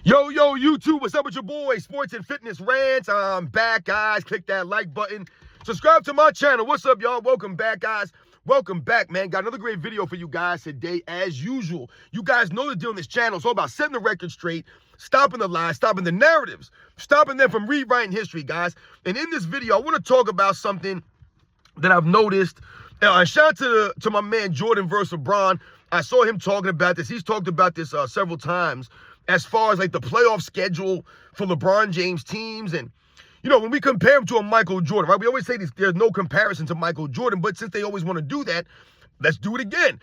Yo, YouTube, what's up with your boy? Sports and Fitness Rants. I'm back, guys. Click that like button. Subscribe to my channel. What's up, y'all? Welcome back, guys. Welcome back, man. Got another great video for you guys today, as usual. You guys know the deal on this channel. It's all about setting the record straight, stopping the lies, stopping the narratives, stopping them from rewriting history, guys. And in this video, I want to talk about something that I've noticed. Shout out to my man Jordan versus LeBron. I saw him talking about this. He's talked about this several times as far as like the playoff schedule for LeBron James teams. And, you know, when we compare him to a Michael Jordan, right? We always say there's no comparison to Michael Jordan, but since they always want to do that, let's do it again.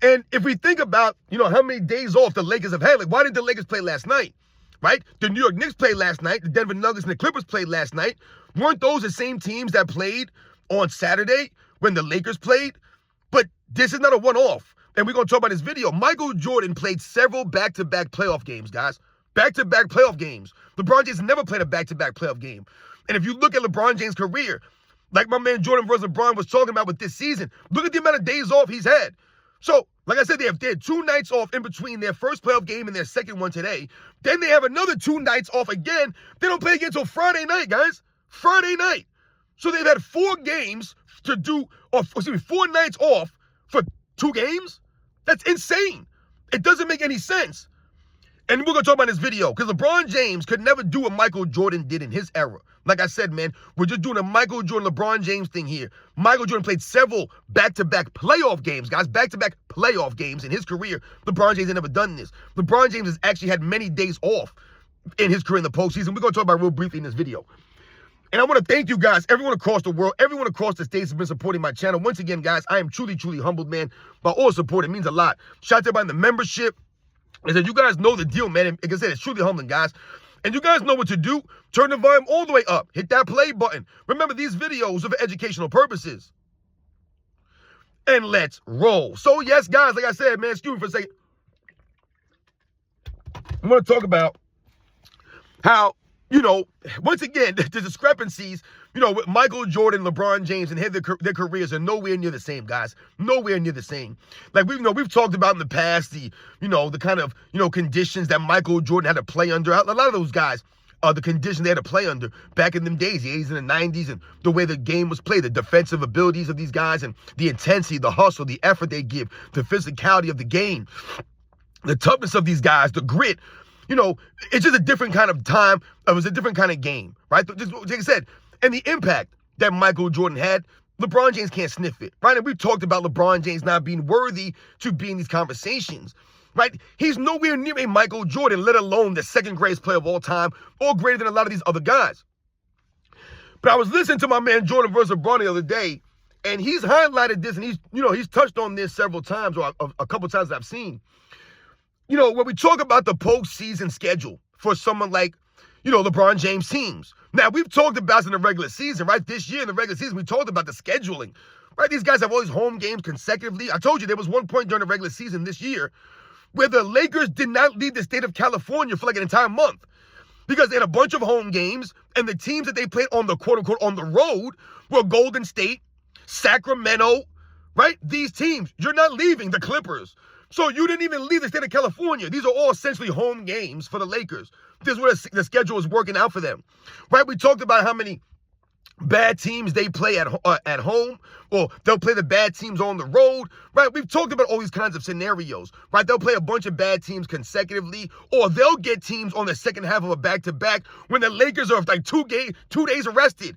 And if we think about, you know, how many days off the Lakers have had, like why didn't the Lakers play last night, right? The New York Knicks played last night. The Denver Nuggets and the Clippers played last night. Weren't those the same teams that played on Saturday when the Lakers played? But this is not a one-off. And we're going to talk about this video. Michael Jordan played several back-to-back playoff games, guys. Back-to-back playoff games. LeBron James never played a back-to-back playoff game. And if you look at LeBron James' career, like my man Jordan versus LeBron was talking about with this season, look at the amount of days off he's had. So, like I said, they had 2 nights off in between their first playoff game and their second one today. Then they have another 2 nights off again. They don't play again until Friday night, guys. Friday night. So they've had 4 games to do, or excuse me, 4 nights off for 2 games? That's insane. It doesn't make any sense. And we're going to talk about this video because LeBron James could never do what Michael Jordan did in his era. Like I said, man, we're just doing a Michael Jordan, LeBron James thing here. Michael Jordan played several back-to-back playoff games, guys, back-to-back playoff games in his career. LeBron James had never done this. LeBron James has actually had many days off in his career in the postseason. We're going to talk about it real briefly in this video. And I want to thank you guys, everyone across the world, everyone across the states has been supporting my channel. Once again, guys, I am truly, truly humbled, man, by all support. It means a lot. Shout out to everybody in the membership. I said, you guys know the deal, man. And like I said, it's truly humbling, guys. And you guys know what to do. Turn the volume all the way up. Hit that play button. Remember, these videos are for educational purposes. And let's roll. So, yes, guys, like I said, man, excuse me for a second. I want to talk about how, you know, once again, the discrepancies, you know, with Michael Jordan, LeBron James, and their careers are nowhere near the same, guys. Nowhere near the same. Like, we've talked about in the past, the kind of, conditions that Michael Jordan had to play under. A lot of those guys, the conditions they had to play under back in them days, the 80s and the 90s, and the way the game was played, the defensive abilities of these guys, and the intensity, the hustle, the effort they give, the physicality of the game, the toughness of these guys, the grit. You know, it's just a different kind of time. It was a different kind of game, right? Just, like I said, and the impact that Michael Jordan had, LeBron James can't sniff it, right? And we've talked about LeBron James not being worthy to be in these conversations, right? He's nowhere near a Michael Jordan, let alone the second greatest player of all time, or greater than a lot of these other guys. But I was listening to my man Jordan versus LeBron the other day, and he's highlighted this, and he's touched on this several times, or a couple times I've seen. You know, when we talk about the postseason schedule for someone like, LeBron James teams. Now, we've talked about it in the regular season, right? This year in the regular season, we talked about the scheduling, right? These guys have all these home games consecutively. I told you there was one point during the regular season this year where the Lakers did not leave the state of California for like an entire month because they had a bunch of home games, and the teams that they played on the quote-unquote on the road were Golden State, Sacramento, right? These teams, you're not leaving the Clippers. So you didn't even leave the state of California. These are all essentially home games for the Lakers. This is where the schedule is working out for them, right? We talked about how many bad teams they play at home, or they'll play the bad teams on the road, right? We've talked about all these kinds of scenarios, right? They'll play a bunch of bad teams consecutively, or they'll get teams on the second half of a back-to-back when the Lakers are like 2 days arrested.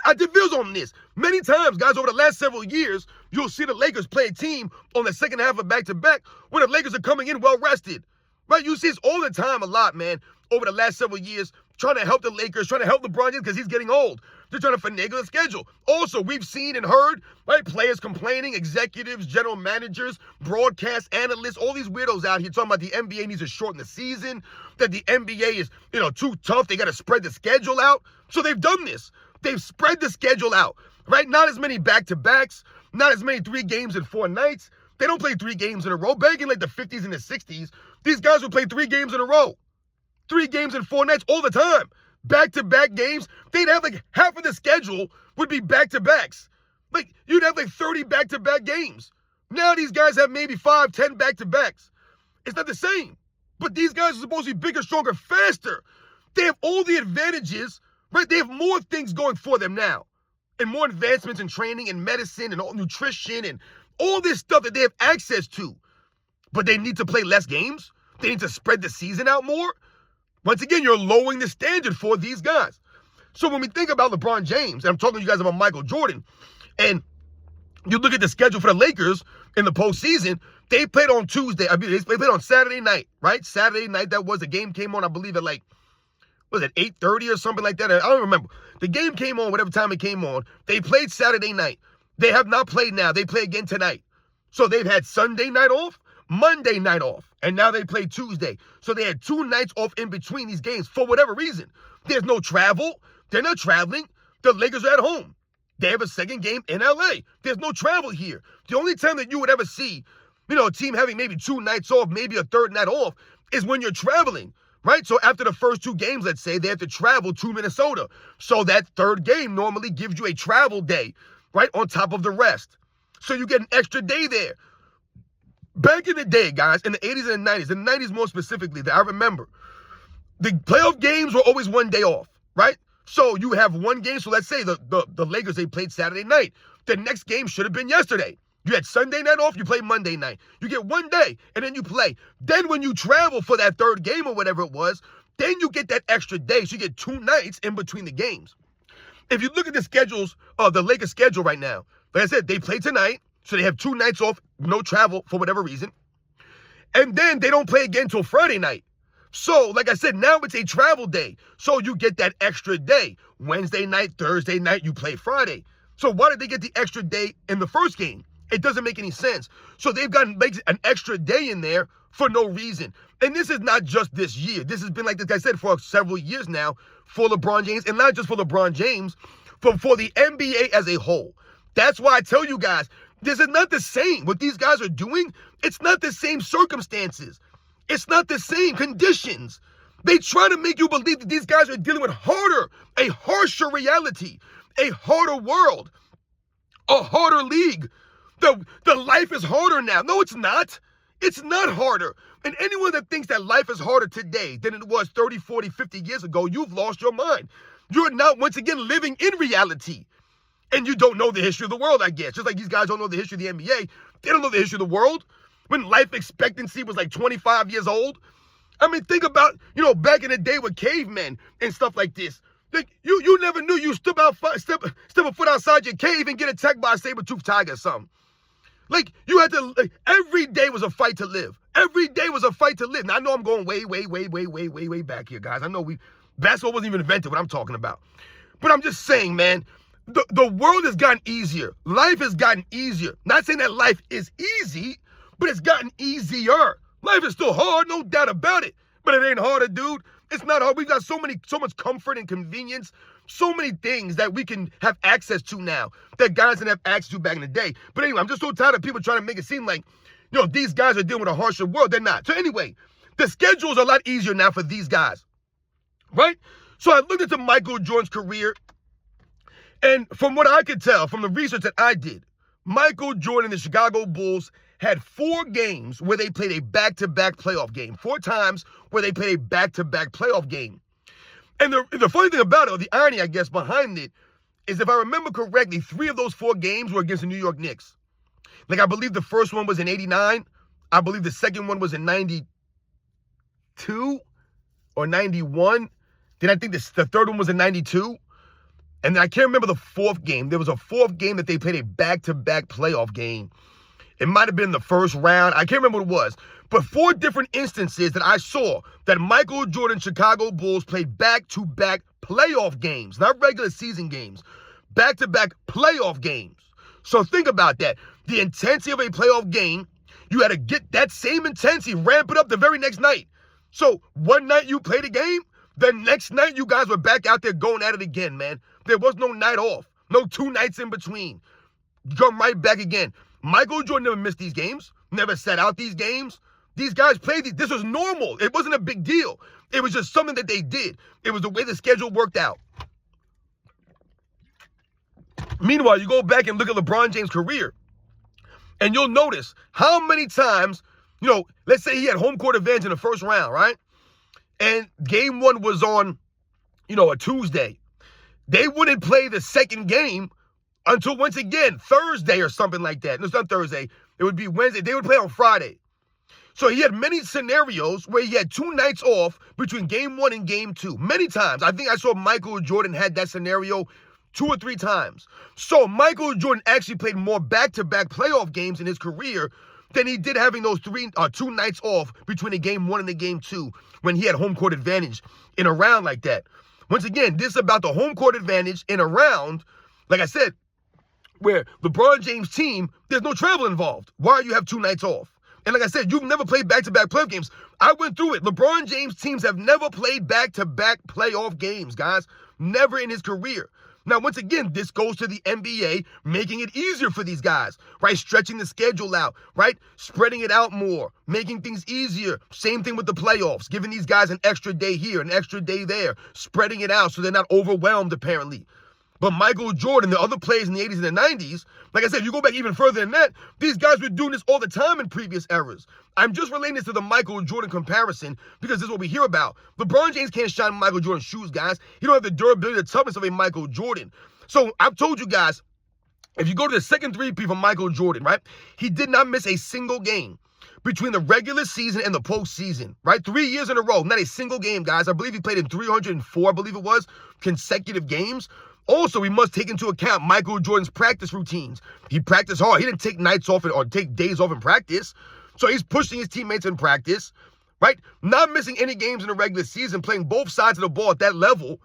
I did videos on this many times, guys. Over the last several years, you'll see the Lakers play a team on the second half of back-to-back when the Lakers are coming in well-rested, right? You see this all the time a lot, man, over the last several years, trying to help the Lakers, trying to help LeBron James because he's getting old. They're trying to finagle the schedule. Also, we've seen and heard, right, players complaining, executives, general managers, broadcast analysts, all these weirdos out here talking about the NBA needs to shorten the season, that the NBA is, too tough. They got to spread the schedule out. So they've done this. They've spread the schedule out, right? Not as many back-to-backs, not as many 3 games in 4 nights. They don't play 3 games in a row. Back in like the 50s and the 60s, these guys would play 3 games in a row. 3 games in 4 nights all the time. Back-to-back games. They'd have like half of the schedule would be back-to-backs. Like you'd have like 30 back-to-back games. Now these guys have maybe 5, 10 back-to-backs. It's not the same. But these guys are supposed to be bigger, stronger, faster. They have all the advantages, right? They have more things going for them now. And more advancements in training and medicine and nutrition and all this stuff that they have access to. But they need to play less games. They need to spread the season out more. Once again, you're lowering the standard for these guys. So when we think about LeBron James, and I'm talking to you guys about Michael Jordan, and you look at the schedule for the Lakers in the postseason, they played on Tuesday. I mean, they played on Saturday night, right? Saturday night, the game came on, I believe, at like, was it 8:30 or something like that? I don't remember. The game came on, whatever time it came on. They played Saturday night. They have not played now. They play again tonight. So they've had Sunday night off, Monday night off, and now they play Tuesday. So they had 2 nights off in between these games for whatever reason. There's no travel. They're not traveling. The Lakers are at home. They have a second game in LA. There's no travel here. The only time that you would ever see, a team having maybe 2 nights off, maybe a third night off, is when you're traveling, right? So after the first 2 games, let's say, they have to travel to Minnesota. So that third game normally gives you a travel day, right, on top of the rest. So you get an extra day there. Back in the day, guys, in the 80s and the 90s, the 90s more specifically, that I remember, the playoff games were always 1 day off, right? So you have 1 game. So let's say the Lakers, they played Saturday night. The next game should have been yesterday. You had Sunday night off, you play Monday night. You get 1 day, and then you play. Then when you travel for that third game or whatever it was, then you get that extra day. So you get 2 nights in between the games. If you look at the schedules, the Lakers schedule right now, like I said, they play tonight, so they have 2 nights off, no travel for whatever reason. And then they don't play again until Friday night. So, like I said, now it's a travel day. So you get that extra day. Wednesday night, Thursday night, you play Friday. So why did they get the extra day in the first game? It doesn't make any sense. So they've got an extra day in there for no reason. And this is not just this year. This has been, like I said, for several years now for LeBron James. And not just for LeBron James, but for the NBA as a whole. That's why I tell you guys, this is not the same. What these guys are doing, it's not the same circumstances. It's not the same conditions. They try to make you believe that these guys are dealing with a harsher reality, a harder world, a harder league. The life is harder now. No, it's not. It's not harder. And anyone that thinks that life is harder today than it was 30, 40, 50 years ago, you've lost your mind. You're not, once again, living in reality. And you don't know the history of the world, I guess. Just like these guys don't know the history of the NBA. They don't know the history of the world. When life expectancy was like 25 years old. I mean, think about, back in the day with cavemen and stuff like this. Like, you never knew you step a foot outside your cave and get attacked by a saber-toothed tiger or something. Like, you had to, every day was a fight to live. Every day was a fight to live. Now, I know I'm going way back here, guys. I know basketball wasn't even invented, what I'm talking about. But I'm just saying, man, the world has gotten easier. Life has gotten easier. Not saying that life is easy, but it's gotten easier. Life is still hard, no doubt about it. But it ain't harder, dude. It's not hard. We've got so much comfort and convenience, so many things that we can have access to now that guys didn't have access to back in the day. But anyway, I'm just so tired of people trying to make it seem like, these guys are dealing with a harsher world. They're not. So anyway, the schedule's a lot easier now for these guys, right? So I looked into Michael Jordan's career, and from what I could tell, from the research that I did, Michael Jordan and the Chicago Bulls had 4 games where they played a back-to-back playoff game. 4 times where they played a back-to-back playoff game. And the funny thing about it, or the irony, I guess, behind it, is if I remember correctly, 3 of those 4 games were against the New York Knicks. Like, I believe the first one was in 89. I believe the second one was in 92 or 91. Then I think the third one was in 92. And then I can't remember the 4th game. There was a 4th game that they played a back-to-back playoff game. It might have been the first round. I can't remember what it was. But 4 different instances that I saw that Michael Jordan Chicago Bulls played back-to-back playoff games. Not regular season games. Back-to-back playoff games. So think about that. The intensity of a playoff game, you had to get that same intensity, ramp it up the very next night. So one night you played a game, the next night you guys were back out there going at it again, man. There was no night off. No 2 nights in between. Come right back again. Michael Jordan never missed these games, never sat out these games. These guys played these. This was normal. It wasn't a big deal. It was just something that they did. It was the way the schedule worked out. Meanwhile, you go back and look at LeBron James' career, and you'll notice how many times, let's let's say he had home court advantage in the first round, right? And game one was on, a Tuesday. They wouldn't play the second game until, once again, Thursday or something like that. No, it's not Thursday. It would be Wednesday. They would play on Friday. So he had many scenarios where he had 2 nights off between game 1 and game 2. Many times. I think I saw Michael Jordan had that scenario 2 or 3 times. So Michael Jordan actually played more back-to-back playoff games in his career than he did having those 2 nights off between the game 1 and the game 2 when he had home court advantage in a round like that. Once again, this is about the home court advantage in a round, like I said, where LeBron James' team, there's no travel involved. Why do you have 2 nights off? And like I said, you've never played back-to-back playoff games. I went through it. LeBron James' teams have never played back-to-back playoff games, guys. Never in his career. Now, once again, this goes to the NBA, making it easier for these guys, right? Stretching the schedule out, right? Spreading it out more, making things easier. Same thing with the playoffs, giving these guys an extra day here, an extra day there, spreading it out so they're not overwhelmed, apparently. But Michael Jordan, the other players in the 80s and the 90s, like I said, if you go back even further than that, these guys were doing this all the time in previous eras. I'm just relating this to the Michael Jordan comparison because this is what we hear about. LeBron James can't shine Michael Jordan's shoes, guys. He don't have the durability, the toughness of a Michael Jordan. So I've told you guys, if you go to the second three-peat from Michael Jordan, right, he did not miss a single game between the regular season and the postseason, right? 3 years in a row, not a single game, guys. I believe he played in 304, I believe it was, consecutive games. Also, we must take into account Michael Jordan's practice routines. He practiced hard. He didn't take nights off or take days off in practice. So he's pushing his teammates in practice, right? Not missing any games in the regular season, playing both sides of the ball at that level,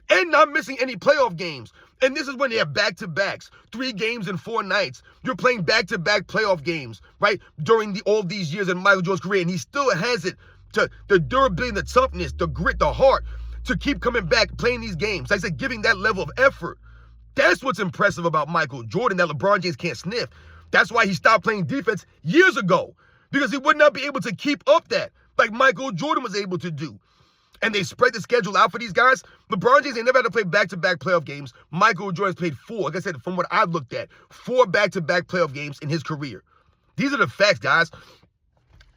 and not missing any playoff games. And this is when they have back-to-backs, 3 games in 4 nights. You're playing back-to-back playoff games, right? During all these years in Michael Jordan's career, and he still has it, the durability, the toughness, the grit, the heart, to keep coming back, playing these games. Like I said, giving that level of effort. That's what's impressive about Michael Jordan that LeBron James can't sniff. That's why he stopped playing defense years ago, because he would not be able to keep up that like Michael Jordan was able to do. And they spread the schedule out for these guys. LeBron James, they never had to play back-to-back playoff games. Michael Jordan's played 4. Like I said, from what I've looked at, 4 back-to-back playoff games in his career. These are the facts, guys.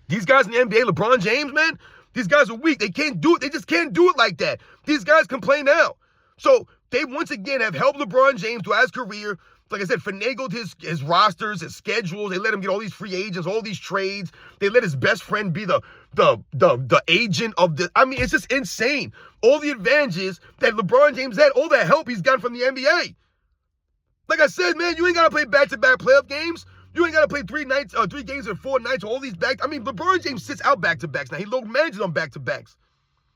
These guys in the NBA, LeBron James, man, these guys are weak. They can't do it. They just can't do it like that. These guys can play now. So they once again have helped LeBron James throughout his career. Like I said, finagled his rosters, his schedules. They let him get all these free agents, all these trades. They let his best friend be the agent of the. I mean, it's just insane. All the advantages that LeBron James had, all the help he's gotten from the NBA. Like I said, man, you ain't got to play back-to-back playoff games. You ain't got to play 3 games in 4 nights, all these back. I mean, LeBron James sits out back-to-backs now. He load manages on back-to-backs.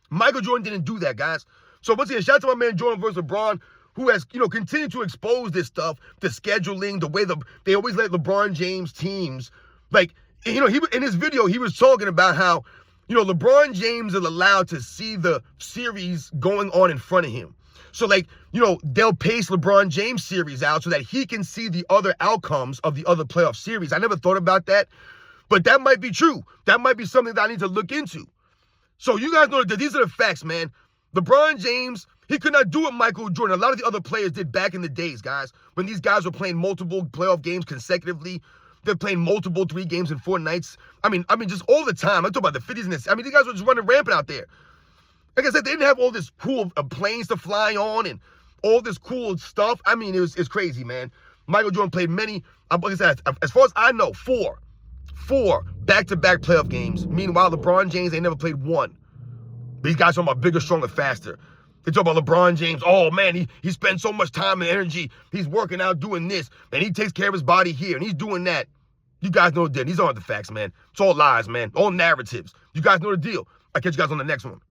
Michael Jordan didn't do that, guys. So once again, shout out to my man Jordan versus LeBron, who has, continued to expose this stuff, the scheduling, the way they always let LeBron James teams, like, he in his video, he was talking about how, LeBron James is allowed to see the series going on in front of him. So, like, they'll pace LeBron James series out so that he can see the other outcomes of the other playoff series. I never thought about that, but that might be true. That might be something that I need to look into. So you guys know that these are the facts, man. LeBron James, he could not do what Michael Jordan, a lot of the other players did back in the days, guys. When these guys were playing multiple playoff games consecutively, they're playing multiple 3 games in 4 nights. I mean, just all the time. I'm talking about the 50s and the 60s. I mean, these guys were just running rampant out there. Like I said, they didn't have all this cool planes to fly on and all this cool stuff. I mean, it's crazy, man. Michael Jordan played many, like I said, as far as I know, 4 back-to-back playoff games. Meanwhile, LeBron James, they never played 1. These guys talking about bigger, stronger, faster. They talk about LeBron James. Oh, man, he spends so much time and energy. He's working out doing this, and he takes care of his body here, and he's doing that. You guys know the deal. These aren't the facts, man. It's all lies, man. All narratives. You guys know the deal. I'll catch you guys on the next one.